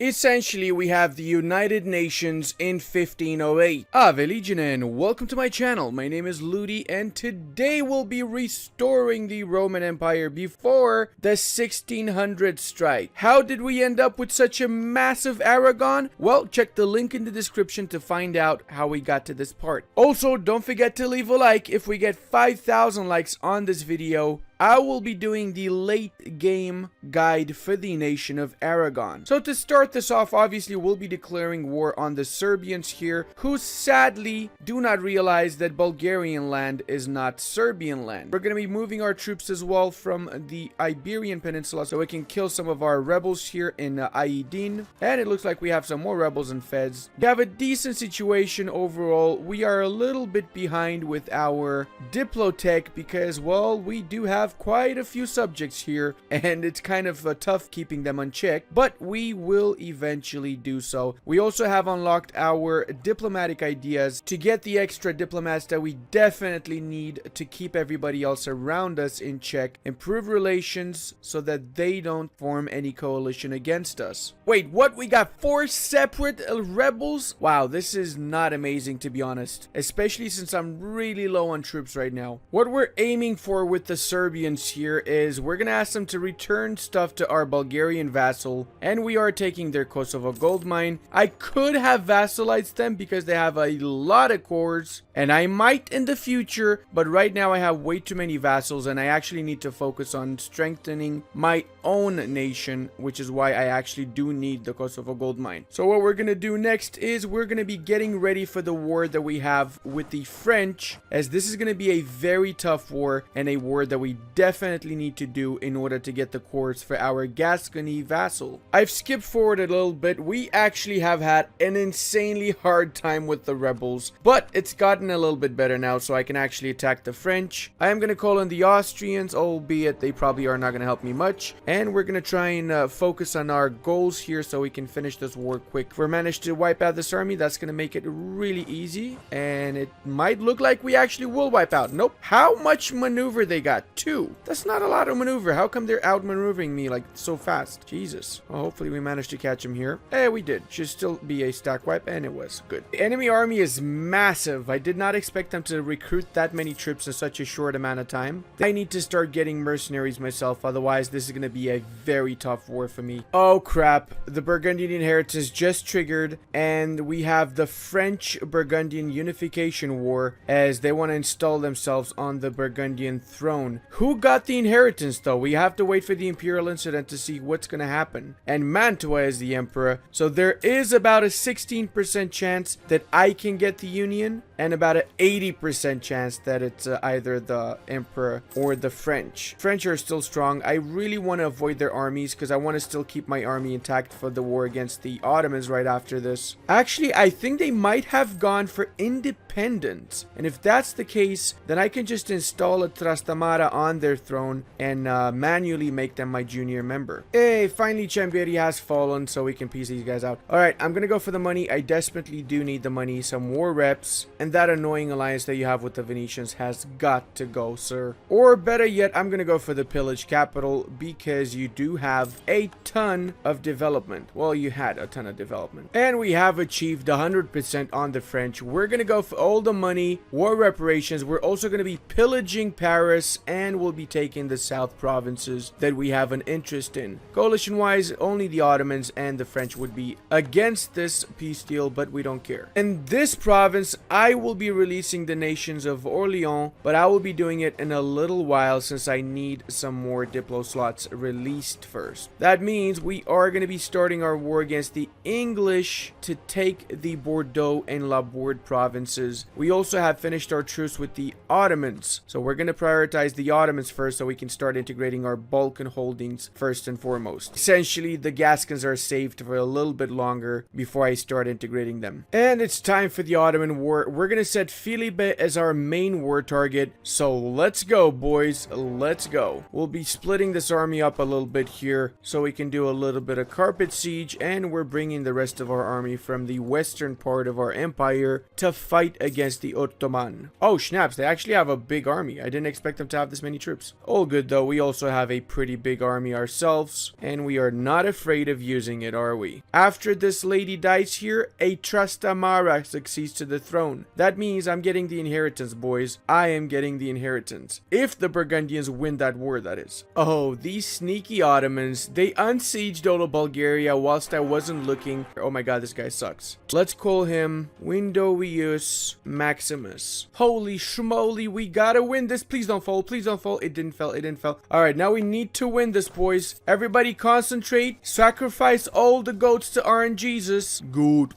Essentially, we have the United Nations in 1508. Ave Legionen, welcome to my channel. My name is Ludi, and today we'll be restoring the Roman Empire before the 1600 strike. How did we end up with such a massive Aragon? Well, check the link in the description to find out how we got to this part. Also, don't forget to leave a like. If we get 5,000 likes on this video, I will be doing the late game guide for the nation of Aragon. So to start this off, obviously we'll be declaring war on the Serbians here, who sadly do not realize that Bulgarian land is not Serbian land. We're going to be moving our troops as well from the Iberian Peninsula so we can kill some of our rebels here in Aydin. And it looks like we have some more rebels in Fez. We have a decent situation overall. We are a little bit behind with our Diplotech because, well, we do have quite a few subjects here and it's kind of tough keeping them unchecked, but we will eventually do so. We also have unlocked our diplomatic ideas to get the extra diplomats that we definitely need to keep everybody else around us in check, improve relations so that they don't form any coalition against us. Wait, what? We got 4 separate rebels? Wow, this is not amazing, to be honest, especially since I'm really low on troops right now. What we're aiming for with the Serbians here is we're gonna ask them to return stuff to our Bulgarian vassal, and we are taking their Kosovo gold mine. I could have vassalized them because they have a lot of cores, and I might in the future, but right now I have way too many vassals and I actually need to focus on strengthening my own nation, which is why I actually do need the Kosovo gold mine. So what we're gonna do next is we're gonna be getting ready for the war that we have with the French, as this is gonna be a very tough war and a war that we definitely need to do in order to get the cores for our Gascony vassal. I've skipped forward a little bit. We actually have had an insanely hard time with the rebels, but it's gotten a little bit better now, so I can actually attack the French. I am going to call in the Austrians, albeit they probably are not going to help me much, and we're going to try and focus on our goals here so we can finish this war quick. If we manage to wipe out this army, that's going to make it really easy, and it might look like we actually will wipe out. Nope. How much maneuver they got? 2. That's not a lot of maneuver. How come they're outmaneuvering me like so fast? Jesus. Well, hopefully we managed to catch him here. Eh, we did. Should still be a stack wipe, and it was good. The enemy army is massive. I did not expect them to recruit that many troops in such a short amount of time. I need to start getting mercenaries myself, otherwise this is going to be a very tough war for me. Oh crap. The Burgundian inheritance just triggered, and we have the French-Burgundian unification war as they want to install themselves on the Burgundian throne. Who got the inheritance though? We have to wait for the imperial incident to see what's going to happen. And Mantua is the emperor, so there is about a 16% chance that I can get the union, and about an 80% chance that it's either the emperor or the French. French are still strong. I really want to avoid their armies because I want to still keep my army intact for the war against the Ottomans right after this. Actually, I think they might have gone for independence, and if that's the case, then I can just install a Trastamara on their throne and manually make them my junior member. Hey, finally Chambéry has fallen, so we can piece these guys out. Alright, I'm gonna go for the money. I desperately do need the money. Some war reps, and that annoying alliance that you have with the Venetians has got to go, sir. Or better yet, I'm gonna go for the pillage capital because you do have a ton of development. Well, you had a ton of development. And we have achieved 100% on the French. We're gonna go for all the money, war reparations. We're also gonna be pillaging Paris, and we'll be taking the south provinces that we have an interest in. Coalition wise, only the Ottomans and the French would be against this peace deal, but we don't care. In this province, I will be releasing the nations of Orleans, but I will be doing it in a little while since I need some more diplo slots released first. That means we are going to be starting our war against the English to take the Bordeaux and La Bourde provinces. We also have finished our truce with the Ottomans, so we're going to prioritize the Ottomans first so we can start integrating our Balkan holdings first and foremost. Essentially, the Gascons are saved for a little bit longer before I start integrating them. And it's time for the Ottoman War. We're going to set Philippe as our main war target, so let's go, boys. Let's go. We'll be splitting this army up a little bit here so we can do a little bit of carpet siege, and we're bringing the rest of our army from the western part of our empire to fight against the Ottoman. Oh, snaps. They actually have a big army. I didn't expect them to have this many troops. All good, though. We also have a pretty big army ourselves, and we are not afraid of using it, are we? After this lady dies here, a Trastamara succeeds to the throne. That means I'm getting the inheritance, boys. I am getting the inheritance. If the Burgundians win that war, that is. Oh, these sneaky Ottomans. They unsieged all of Bulgaria whilst I wasn't looking. Oh my god, this guy sucks. Let's call him Windovius Maximus. Holy schmoly, we gotta win this. Please don't fall. Please don't fall. It didn't fall. It didn't fall. Alright, now we need to win this, boys. Everybody concentrate. Sacrifice all the goats to RNGesus. Good.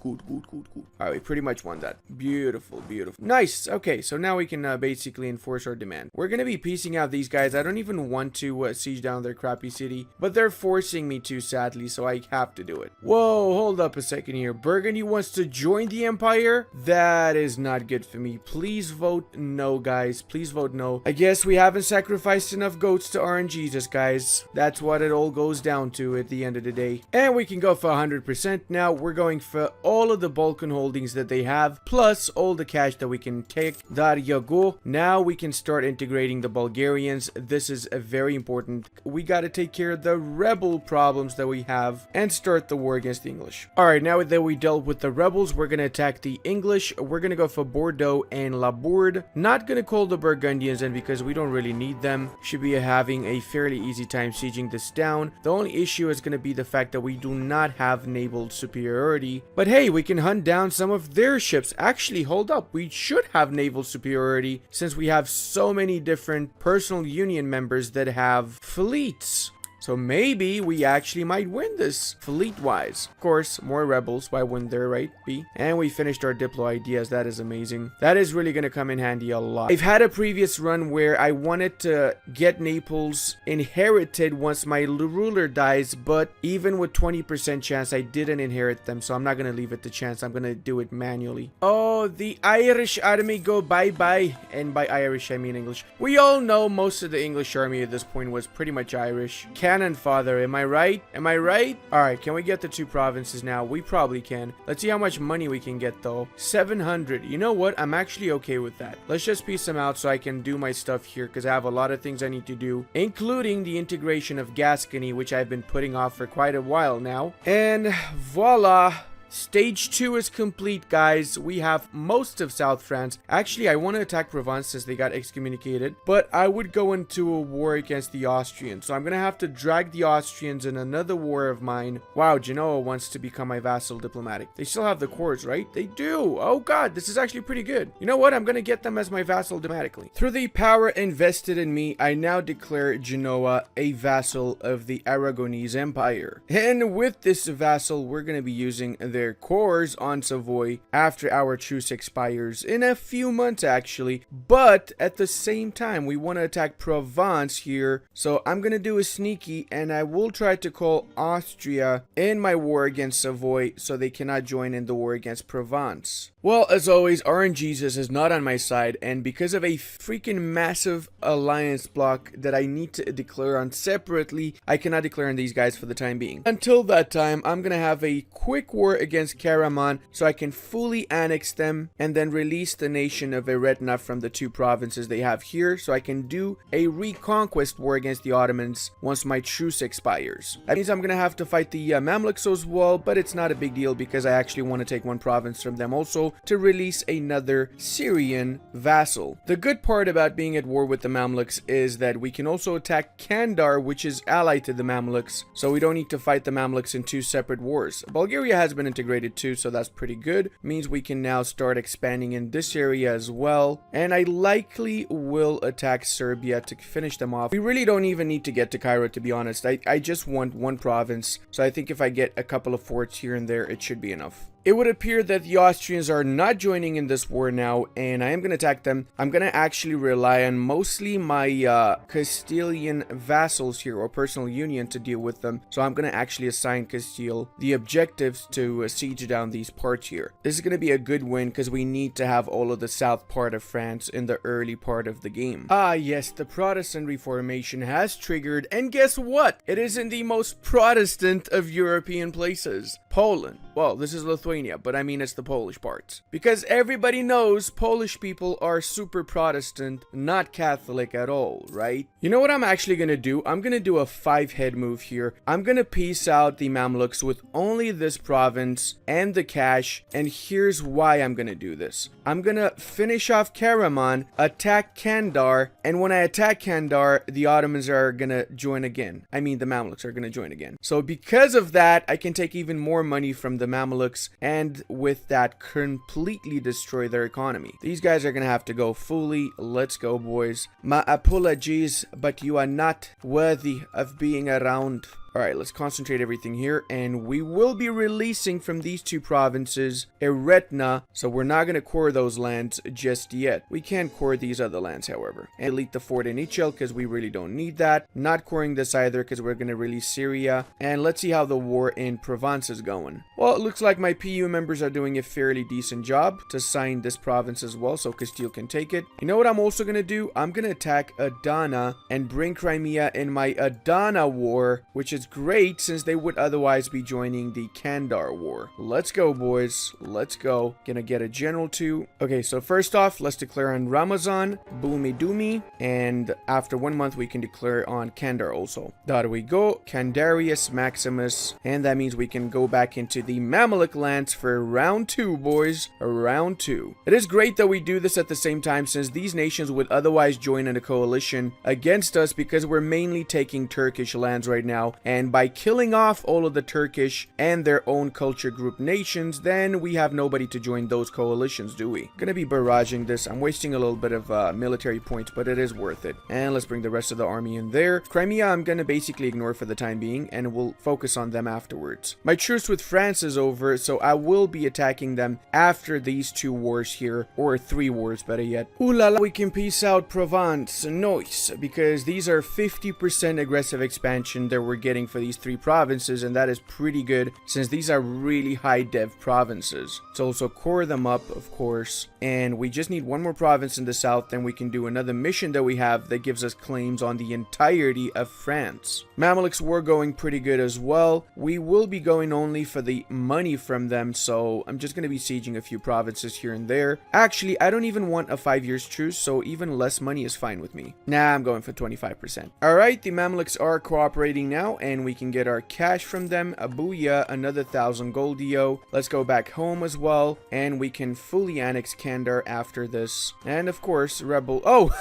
Alright, we pretty much won that. Beautiful. Nice. Okay, so now we can basically enforce our demand. We're gonna be piecing out these guys. I don't even want to siege down their crappy city, but they're forcing me to, sadly, so I have to do it. Whoa, hold up a second here. Burgundy wants to join the empire? That is not good for me. Please vote no, guys. Please vote no. I guess we haven't sacrificed enough goats to RNGesus, guys. That's what it all goes down to at the end of the day. And we can go for 100% now. We're going for all of the Balkan holdings that they have, plus all the cash that we can take. There you go. Now we can start integrating the Bulgarians. This is very important. We got to take care of the rebel problems that we have and start the war against the English. Alright, now that we dealt with the rebels, we're going to attack the English. We're going to go for Bordeaux and Labourd. Not going to call the Burgundians in because we don't really need them. Should be having a fairly easy time sieging this down. The only issue is going to be the fact that we do not have naval superiority. But hey, we can hunt down some of their ships. Actually, hold up. We should have naval superiority since we have so many different personal union members that have fleets. So maybe we actually might win this fleet-wise. Of course, more rebels. Why wouldn't there, right? Be. And we finished our Diplo ideas. That is amazing. That is really going to come in handy a lot. I've had a previous run where I wanted to get Naples inherited once my ruler dies, but even with 20% chance, I didn't inherit them. So I'm not going to leave it to chance. I'm going to do it manually. Oh, the Irish army go bye-bye. And by Irish, I mean English. We all know most of the English army at this point was pretty much Irish. Cannon fodder, am I right? Am I right? Alright, can we get the 2 provinces now? We probably can. Let's see how much money we can get though. 700. You know what? I'm actually okay with that. Let's just piece them out so I can do my stuff here because I have a lot of things I need to do, including the integration of Gascony, which I've been putting off for quite a while now. And voila! Stage 2 is complete, guys. We have most of South France. Actually, I want to attack Provence since they got excommunicated, but I would go into a war against the Austrians. So I'm going to have to drag the Austrians in another war of mine. Wow, Genoa wants to become my vassal diplomatic. They still have the cores, right? They do. Oh god, this is actually pretty good. You know what? I'm going to get them as my vassal diplomatically. Through the power invested in me, I now declare Genoa a vassal of the Aragonese Empire. And with this vassal, we're going to be using their cores on Savoy after our truce expires in a few months actually, but at the same time we want to attack Provence here, so I'm gonna do a sneaky and I will try to call Austria in my war against Savoy so they cannot join in the war against Provence. Well, as always, RNGesus is not on my side, and because of a freaking massive alliance block that I need to declare on separately, I cannot declare on these guys for the time being. Until that time, I'm gonna have a quick war against Karaman so I can fully annex them and then release the nation of Eretna from the 2 provinces they have here so I can do a reconquest war against the Ottomans once my truce expires. That means I'm gonna have to fight the Mamluks as well, but it's not a big deal because I actually want to take 1 province from them also to release another Syrian vassal. The good part about being at war with the Mamluks is that we can also attack Kandar, which is allied to the Mamluks, so we don't need to fight the Mamluks in 2 separate wars. Bulgaria has been integrated too, so that's pretty good. Means we can now start expanding in this area as well, and I likely will attack Serbia to finish them off. We really don't even need to get to Cairo, to be honest. I just want 1 province, so I think if I get a couple of forts here and there, it should be enough. It would appear that the Austrians are not joining in this war now, and I am going to attack them. I'm going to actually rely on mostly my Castilian vassals here, or personal union, to deal with them. So I'm going to actually assign Castile the objectives to siege down these parts here. This is going to be a good win because we need to have all of the south part of France in the early part of the game. Ah yes, the Protestant Reformation has triggered, and guess what? It is in the most Protestant of European places, Poland. Well, this is Lithuania. Lithuania, but I mean it's the Polish parts. Because everybody knows Polish people are super Protestant, not Catholic at all, right? You know what I'm actually gonna do? I'm gonna do a 5-head move here. I'm gonna peace out the Mamluks with only this province and the cash, and here's why I'm gonna do this. I'm gonna finish off Karaman, attack Kandar, and when I attack Kandar, the Ottomans are gonna join again. I mean, the Mamluks are gonna join again. So because of that, I can take even more money from the Mamluks, and with that, completely destroy their economy. These guys are gonna have to go fully. Let's go, boys. My apologies, but you are not worthy of being around. Alright, let's concentrate everything here, and we will be releasing from these two provinces Eretna, so we're not going to core those lands just yet. We can core these other lands, however. And delete the fort in Ichel, because we really don't need that. Not coring this either, because we're going to release Syria. And let's see how the war in Provence is going. Well, it looks like my PU members are doing a fairly decent job to sign this province as well, so Castile can take it. You know what I'm also going to do? I'm going to attack Adana and bring Crimea in my Adana war, which is great since they would otherwise be joining the Kandar war. Let's go, boys. Let's go. Gonna get a general too. Okay, so first off, let's declare on Ramazan, Boomi Doomi, and after 1 month we can declare on Kandar also. There we go. Candarius Maximus, and that means we can go back into the Mamluk lands for round 2, boys. Round 2. It is great that we do this at the same time since these nations would otherwise join in a coalition against us because we're mainly taking Turkish lands right now, and by killing off all of the Turkish and their own culture group nations, then we have nobody to join those coalitions, do we? Gonna be barraging this. I'm wasting a little bit of military points, but it is worth it. And let's bring the rest of the army in there. Crimea I'm gonna basically ignore for the time being, and we'll focus on them afterwards. My truce with France is over, so I will be attacking them after these 2 wars here, or 3 wars better yet. Ooh la la, we can peace out Provence, nice, because these are 50% aggressive expansion that we're getting for these 3 provinces, and that is pretty good since these are really high dev provinces. So also core them up, of course, and we just need 1 more province in the south, then we can do another mission that we have that gives us claims on the entirety of France. Mamluks were going pretty good as well. We will be going only for the money from them, so I'm just going to be sieging a few provinces here and there. Actually, I don't even want a 5 years truce, so even less money is fine with me. Nah, I'm going for 25%. Alright, the Mamluks are cooperating now, and we can get our cash from them. Abuya, another 1,000 goldio. Let's go back home as well, and we can fully annex Kandar after this. And of course, rebel. Oh,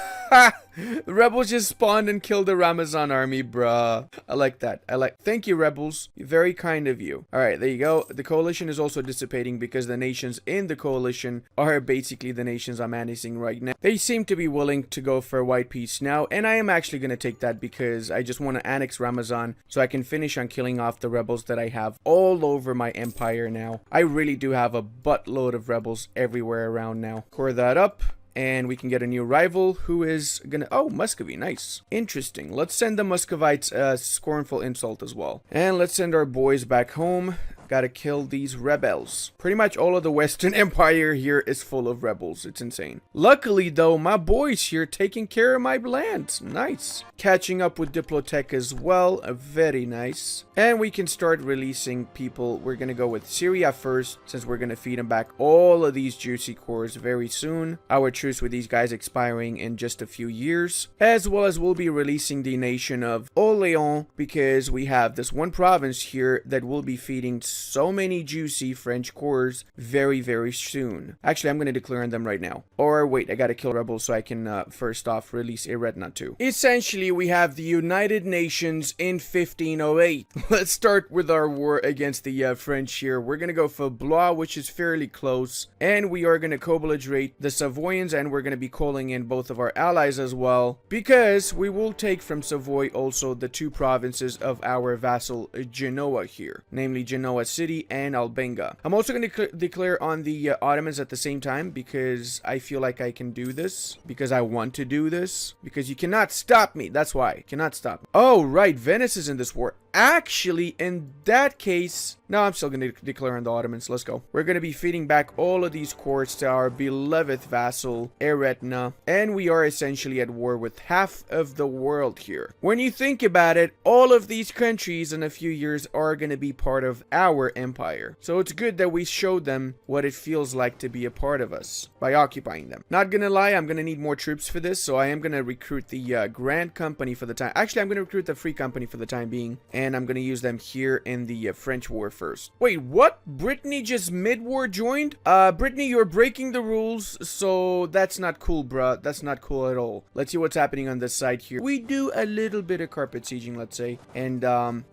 the rebels just spawned and killed the Ramazan army, bruh. I like that. Thank you, rebels. Very kind of you. All right, there you go. The coalition is also dissipating because the nations in the coalition are basically the nations I'm annexing right now. They seem to be willing to go for a white peace now, and I am actually going to take that because I just want to annex Ramazan so I can finish on killing off the rebels that I have all over my empire now. I really do have a buttload of rebels everywhere around now. Core that up. And we can get a new rival who is gonna... Oh, Muscovy. Nice. Interesting. Let's send the Muscovites a scornful insult as well. And let's send our boys back home. Gotta kill these rebels. Pretty much all of the Western Empire here is full of rebels. It's insane. Luckily, though, my boys here taking care of my lands. Nice. Catching up with Diplotech as well. Very nice. And we can start releasing people. We're gonna go with Syria first, since we're gonna feed them back all of these juicy cores very soon. Our truce with these guys expiring in just a few years. As well as we'll be releasing the nation of Orléans, because we have this 1 province here that will be feeding so many juicy French cores very, very soon. Actually, I'm going to declare on them right now. Or wait, I got to kill rebels so I can first off release Eretna too. Essentially, we have the United Nations in 1508. Let's start with our war against the French here. We're going to go for Blois, which is fairly close. And we are going to co-belligerate the Savoyans, and we're going to be calling in both of our allies as well, because we will take from Savoy also the 2 provinces of our vassal Genoa here, namely Genoa City and Albenga. I'm also going to declare on the Ottomans at the same time because I feel like I can do this, because I want to do this, because you cannot stop me. That's why. Cannot stop me. Oh, right. Venice is in this war. actually, in that case, no, I'm still going to declare on the Ottomans. Let's go. We're going to be feeding back all of these courts to our beloved vassal, Eretna, and we are essentially at war with half of the world here. When you think about it, all of these countries in a few years are going to be part of our empire. So it's good that we showed them what it feels like to be a part of us by occupying them. Not going to lie, I'm going to need more troops for this, so I am going to recruit the Grand Company for the time. Actually, I'm going to recruit the Free Company for the time being, and I'm going to use them here in the French War first. Wait, what? Brittany just mid-war joined? Brittany, you're breaking the rules, so that's not cool, bruh. That's not cool at all. Let's see what's happening on this side here. We do a little bit of carpet sieging, let's say, and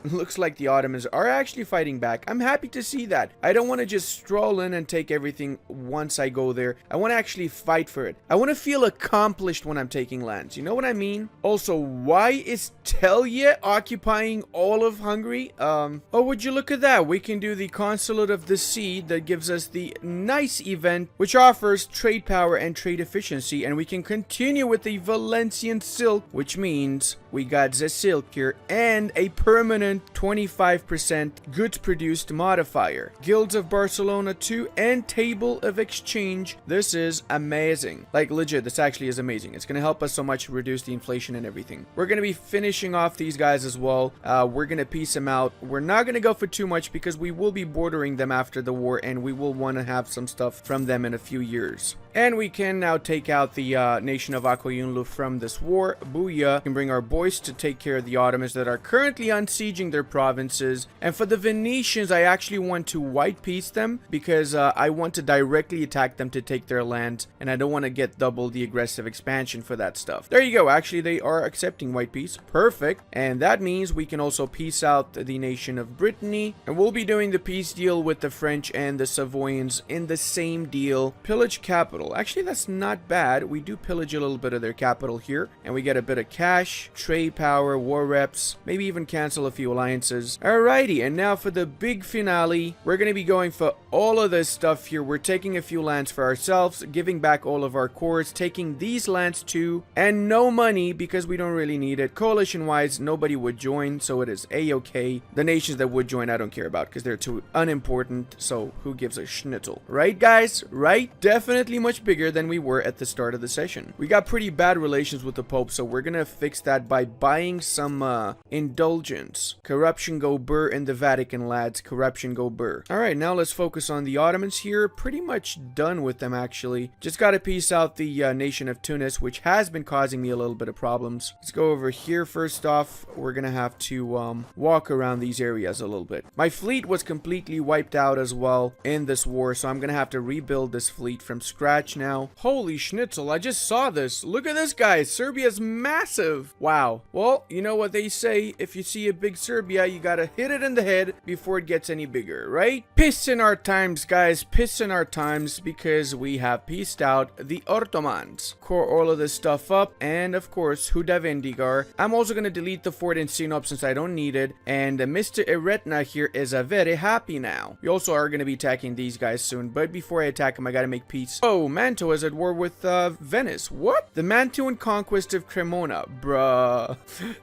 looks like the Ottomans are actually fighting back. I'm happy to see that. I don't want to just stroll in and take everything once I go there. I want to actually fight for it. I want to feel accomplished when I'm taking lands. You know what I mean? Also, why is Telye occupying all of Hungary? Oh, would you look at that? We can do the Consulate of the Sea that gives us the nice event, which offers trade power and trade efficiency, and we can continue with the Valencian Silk, which means we got the silk here and a permanent 25% goods produced modifier. Guilds of Barcelona 2 and table of exchange. This is amazing. Like legit, this actually is amazing. It's going to help us so much reduce the inflation and everything. We're going to be finishing off these guys as well. We're going to piece them out. We're not going to go for too much because we will be bordering them after the war and we will want to have some stuff from them in a few years. And we can now take out the nation of Akoyunlu from this war. Booyah. We can bring our boys to take care of the Ottomans that are currently unsieging their provinces. And for the Venetians, I actually want to white peace them because I want to directly attack them to take their land. And I don't want to get double the aggressive expansion for that stuff. There you go. Actually, they are accepting white peace. Perfect. And that means we can also peace out the nation of Brittany. And we'll be doing the peace deal with the French and the Savoyans in the same deal. Pillage capital. Actually, that's not bad. We do pillage a little bit of their capital here, and we get a bit of cash, trade power, war reps, maybe even cancel a few alliances. Alrighty, and now for the big finale, we're going to be going for all of this stuff here. We're taking a few lands for ourselves, giving back all of our cores, taking these lands too, and no money because we don't really need it. Coalition-wise, nobody would join, so it is A-okay. The nations that would join, I don't care about because they're too unimportant, so who gives a schnitzel? Right, guys? Right? Definitely much bigger than we were at the start of the session. We got pretty bad relations with the Pope, so we're gonna fix that by buying some indulgence. Corruption go burr in the Vatican, lads. Corruption go burr. Alright, now let's focus on the Ottomans here. Pretty much done with them, actually. Just gotta piece out the nation of Tunis, which has been causing me a little bit of problems. Let's go over here first off. We're gonna have to walk around these areas a little bit. My fleet was completely wiped out as well in this war, so I'm gonna have to rebuild this fleet from scratch now. Holy schnitzel, I just saw this. Look at this, guys. Serbia's massive. Wow. Well, you know what they say. If you see a big Serbia, you gotta hit it in the head before it gets any bigger, right? Piss in our times, guys. Piss in our times because we have pieced out the Ottomans. Core all of this stuff up. And of course, Huda Vendigar. I'm also gonna delete the fort in Sinop since I don't need it. And Mr. Eretna here is very happy now. We also are gonna be attacking these guys soon. But before I attack them, I gotta make peace. Oh, Mantua is at war with Venice. What? The Mantuan conquest of Cremona. Bruh.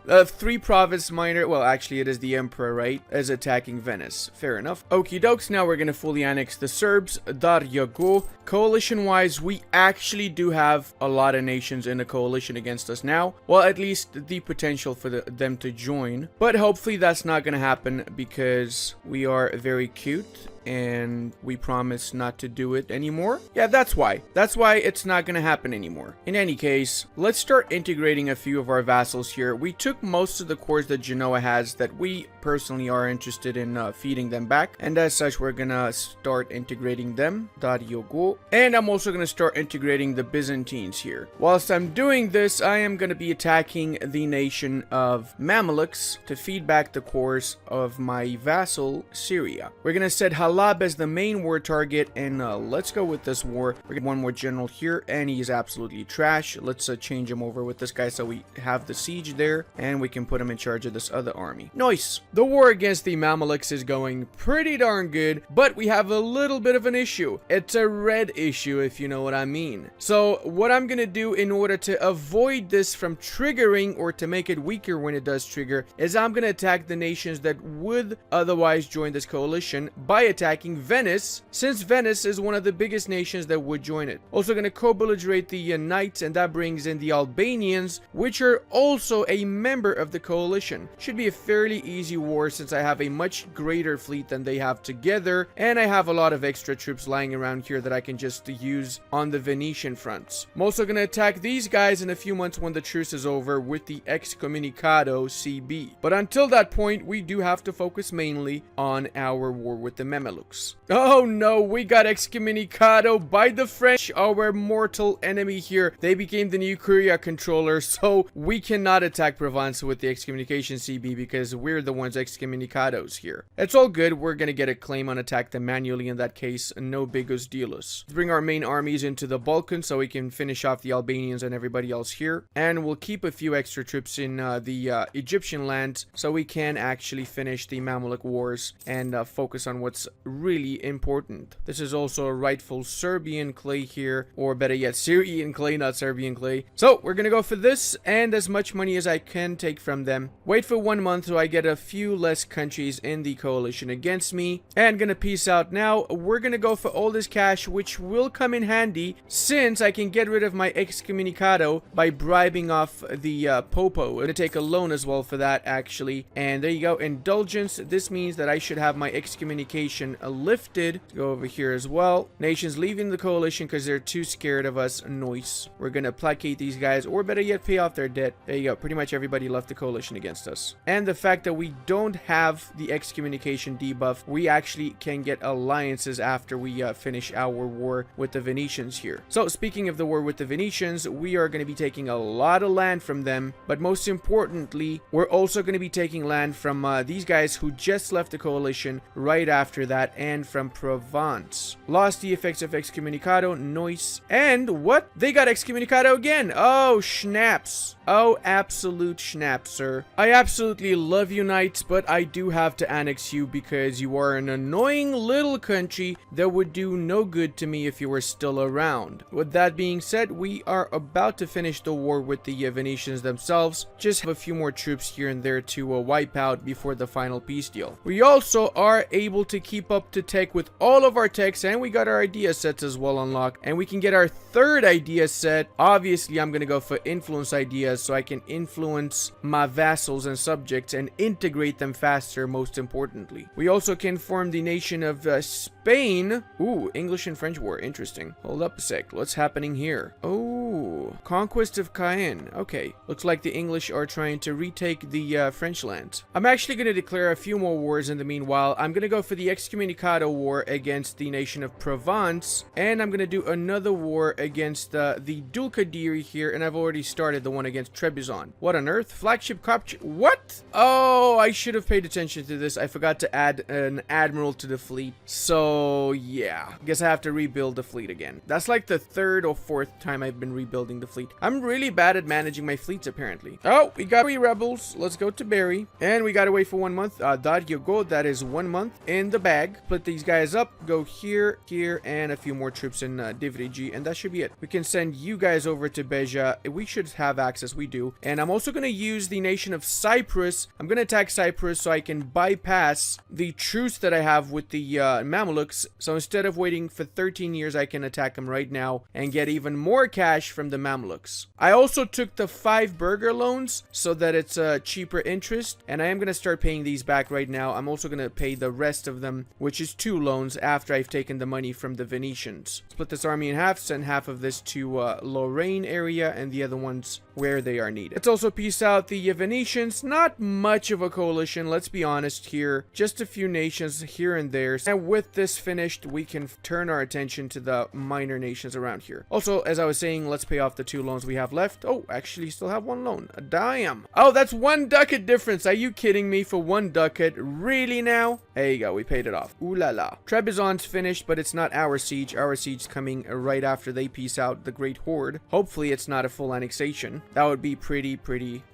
The 3-province minor, well, actually it is the emperor, right, is attacking Venice. Fair enough. Okie dokes, now we're gonna fully annex the Serbs. There you go. Coalition wise, we actually do have a lot of nations in a coalition against us now. Well, at least the potential for them to join. But hopefully that's not gonna happen because we are very cute and we promise not to do it anymore. Yeah, that's why. That's why it's not gonna happen anymore. In any case, let's start integrating a few of our vassals here. We took most of the cores that Genoa has that we personally are interested in feeding them back, and as such, we're gonna start integrating them. Daryogo. And I'm also gonna start integrating the Byzantines here. Whilst I'm doing this, I am gonna be attacking the nation of Mamluks to feed back the cores of my vassal Syria. We're gonna set Halab Alab as the main war target, and let's go with this war. We got one more general here, and he's absolutely trash. Let's change him over with this guy so we have the siege there, and we can put him in charge of this other army. Nice. The war against the Mamluks is going pretty darn good, but we have a little bit of an issue. It's a red issue, if you know what I mean. So what I'm gonna do in order to avoid this from triggering, or to make it weaker when it does trigger, is I'm gonna attack the nations that would otherwise join this coalition by attacking Venice, since Venice is one of the biggest nations that would join it. Also gonna co-belligerate the Knights, and that brings in the Albanians, which are also a member of the coalition. Should be a fairly easy war since I have a much greater fleet than they have together, and I have a lot of extra troops lying around here that I can just use on the Venetian fronts. I'm also gonna attack these guys in a few months when the truce is over with the Excommunicado CB. But until that point, we do have to focus mainly on our war with the Mamluks. Oh no, we got Excommunicado by the French, our mortal enemy here. They became the new Curia controller, so we cannot attack Provence with the Excommunication CB because we're the ones Excommunicados here. It's all good. We're gonna get a claim on attack them manually in that case. No bigos dealos. Let's bring our main armies into the Balkans so we can finish off the Albanians and everybody else here. And we'll keep a few extra troops in the Egyptian land so we can actually finish the Mamluk wars and focus on what's really important. This is also a rightful Serbian clay here, or better yet, Syrian clay, not Serbian clay. So we're gonna go for this and as much money as I can take from them. Wait for 1 month so I get a few less countries in the coalition against me, and gonna peace out now. We're gonna go for all this cash, which will come in handy since I can get rid of my Excommunicado by bribing off the Popo. I'm gonna take a loan as well for that actually, and there you go, indulgence. This means that I should have my excommunication lifted. Go over here as well. Nations leaving the coalition because they're too scared of us. Noise. We're gonna placate these guys, or better yet, pay off their debt. There you go. Pretty much everybody left the coalition against us. And the fact that we don't have the excommunication debuff, we actually can get alliances after we finish our war with the Venetians here. So speaking of the war with the Venetians, we are going to be taking a lot of land from them, but most importantly, we're also going to be taking land from these guys who just left the coalition right after that, and from Provence. Lost the effects of excommunicado. Noise. And what? They got excommunicado again. Oh, schnaps. Oh, absolute schnaps, sir. I absolutely love you, knights, but I do have to annex you because you are an annoying little country that would do no good to me if you were still around. With that being said, we are about to finish the war with the Venetians themselves. Just have a few more troops here and there to wipe out before the final peace deal. We also are able to keep up to tech with all of our techs, and we got our idea sets as well unlocked, and we can get our third idea set. Obviously, I'm gonna go for influence ideas so I can influence my vassals and subjects and integrate them faster, most importantly. We also can form the nation of Spain. Ooh, English and French war. Interesting. Hold up a sec. What's happening here? Oh, Conquest of Caen. Okay. Looks like the English are trying to retake the French lands. I'm actually going to declare a few more wars in the meanwhile. I'm going to go for the Excommunicado war against the nation of Provence, and I'm going to do another war against the Dulcadiri here, and I've already started the one against Trebizond. What on earth? Flagship capture. What? Oh, I should have paid attention to this. I forgot to add an admiral to the fleet. So, yeah. Guess I have to rebuild the fleet again. That's like the third or fourth time I've been rebuilding the fleet. I'm really bad at managing my fleets, apparently. Oh, we got 3 rebels. Let's go to Barry. And we gotta wait for 1 month. There you go. That is 1 month in the bag. Split these guys up. Go here, here, and a few more troops in Divriji, and that should be it. We can send you guys over to Beja. We should have access. We do. And I'm also gonna use the nation of Cyprus. I'm gonna attack Cyprus so I can bypass the truce that I have with the Mamluks. So instead of waiting for 13 years, I can attack them right now and get even more cash from the Mamluks. I also took the 5 burger loans so that it's a cheaper interest, and I am going to start paying these back right now. I'm also going to pay the rest of them, which is 2 loans, after I've taken the money from the Venetians. Split this army in half, send half of this to Lorraine area and the other ones where they are needed. Let's also peace out the Venetians. Not much of a coalition, let's be honest here. Just a few nations here and there. And with this finished, we can turn our attention to the minor nations around here. Also, as I was saying, let's pay off off the 2 loans we have left. Oh, actually still have 1 loan. Damn. Oh, that's 1 ducat difference. Are you kidding me? For 1 ducat? Really now? There you go. We paid it off. Ooh la la. Trebizond's finished, but it's not our siege. Our siege's coming right after they peace out the Great Horde. Hopefully it's not a full annexation. That would be pretty.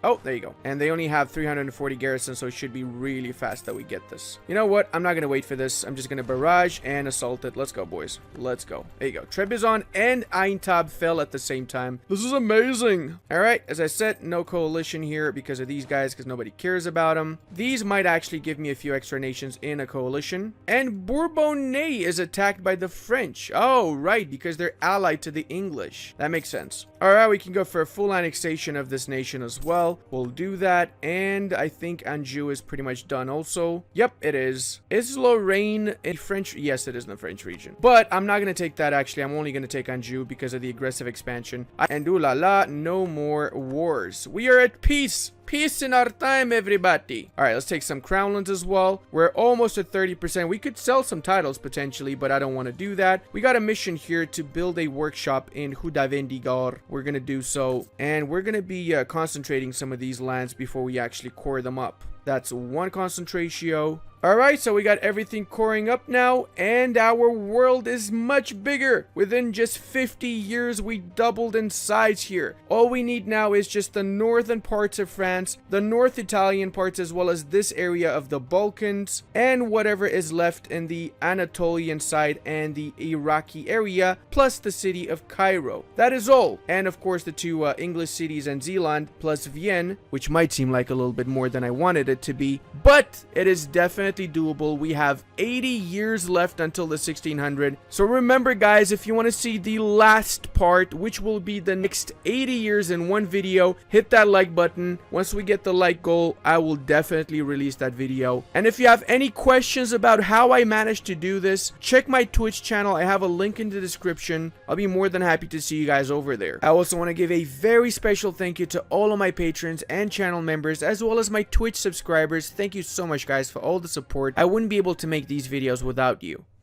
Oh, there you go. And they only have 340 garrisons, so it should be really fast that we get this. You know what? I'm not going to wait for this. I'm just going to barrage and assault it. Let's go, boys. Let's go. There you go. Trebizond and Aintab fell at the same time. This is amazing. All right. As I said, no coalition here because of these guys, because nobody cares about them. These might actually give me a few extra nations in a coalition. And Bourbonnais is attacked by the French. Oh, right, because they're allied to the English. That makes sense. All right, we can go for a full annexation of this nation as well. We'll do that. And I think Anjou is pretty much done also. Yep, it is. Is Lorraine a French? Yes, it is in the French region. But I'm not going to take that, actually. I'm only going to take Anjou because of the aggressive expansion. And ooh la la, no more wars. We are at peace. Peace in our time, everybody. All right, let's take some crownlands as well. We're almost at 30%. We could sell some titles potentially, but I don't want to do that. We got a mission here to build a workshop in Hudavendigar. We're going to do so. And we're going to be concentrating some of these lands before we actually core them up. That's 1 concentratio. Alright, so we got everything coring up now, and our world is much bigger. Within just 50 years, we doubled in size here. All we need now is just the northern parts of France, the North Italian parts, as well as this area of the Balkans, and whatever is left in the Anatolian side and the Iraqi area, plus the city of Cairo. That is all. And of course, the 2 English cities and Zeeland, plus Vienne, which might seem like a little bit more than I wanted it to be, but it is definitely doable. We have 80 years left until the 1600. So remember, guys, if you want to see the last part, which will be the next 80 years in 1 video, hit that like button. Once we get the like goal, I will definitely release that video. And if you have any questions about how I managed to do this, check my Twitch channel. I have a link in the description. I'll be more than happy to see you guys over there. I also want to give a very special thank you to all of my patrons and channel members, as well as my Twitch subscribers. Thank you so much, guys, for all the support. I wouldn't be able to make these videos without you.